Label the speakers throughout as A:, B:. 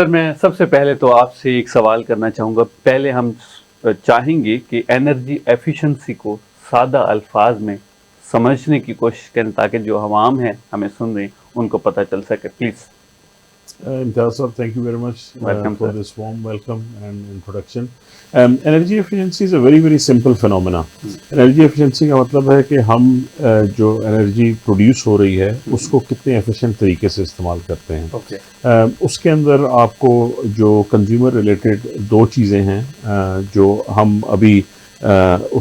A: Sir, मैं सबसे पहले तो आपसे एक सवाल करना चाहूँगा। पहले हम चाहेंगे कि एनर्जी एफिशिएंसी को सादा अल्फाज में समझने की कोशिश करें ताकि जो आवाम है हमें सुन रहे हैं उनको पता चल सके। Please.
B: Imtiaz sir, thank you very much
A: welcome
B: for
A: sir.
B: this warm welcome and introduction. Energy efficiency is a very very simple phenomena. Energy efficiency का मतलब है कि हम जो एनर्जी प्रोड्यूस हो रही है उसको कितने एफिशिएंट तरीके से इस्तेमाल करते हैं।
A: ओके।
B: उसके अंदर आपको जो कंज्यूमर रिलेटेड दो चीज़ें हैं जो हम अभी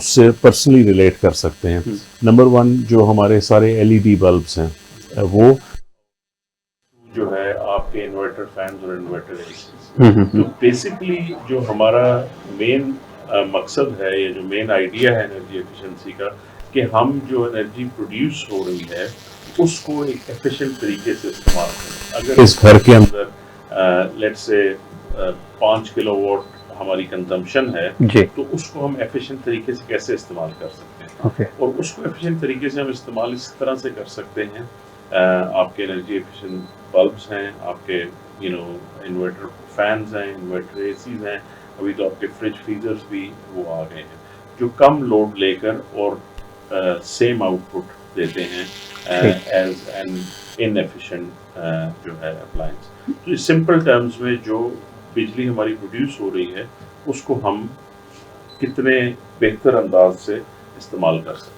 B: उससे पर्सनली रिलेट कर सकते हैं। नंबर वन, जो हमारे सारे एलईडी बल्ब्स हैं वो जो है आपके इन्वर्टर फैंस और इन्वर्टर एसीज। तो बेसिकली जो हमारा मेन मकसद है या जो मेन आइडिया है एनर्जी एफिशिएंसी का, कि हम जो एनर्जी प्रोड्यूस हो रही है उसको एक एफिशिएंट तरीके से इस्तेमाल करें। अगर इस घर के अंदर लेट्स से 5 किलोवाट हमारी कंजम्पशन है
A: जी।
B: तो उसको हम एफिशिएंट तरीके से कैसे इस्तेमाल कर सकते हैं।
A: ओके।
B: और उसको एफिशिएंट तरीके से हम इस्तेमाल इस तरह से कर सकते हैं, आपके एनर्जी एफिशिएंट बल्ब्स हैं, आपके इन्वर्टर फैंस हैं, इन्वर्टर एसीज हैं, अभी तो आपके फ्रिज फ्रीजर्स भी वो आ गए हैं जो कम लोड लेकर और सेम आउटपुट देते हैं एज एन इनएफिशिएंट जो है अप्लायंस। तो इस सिंपल टर्म्स में जो बिजली हमारी प्रोड्यूस हो रही है उसको हम कितने बेहतर अंदाज से इस्तेमाल कर सकते हैं।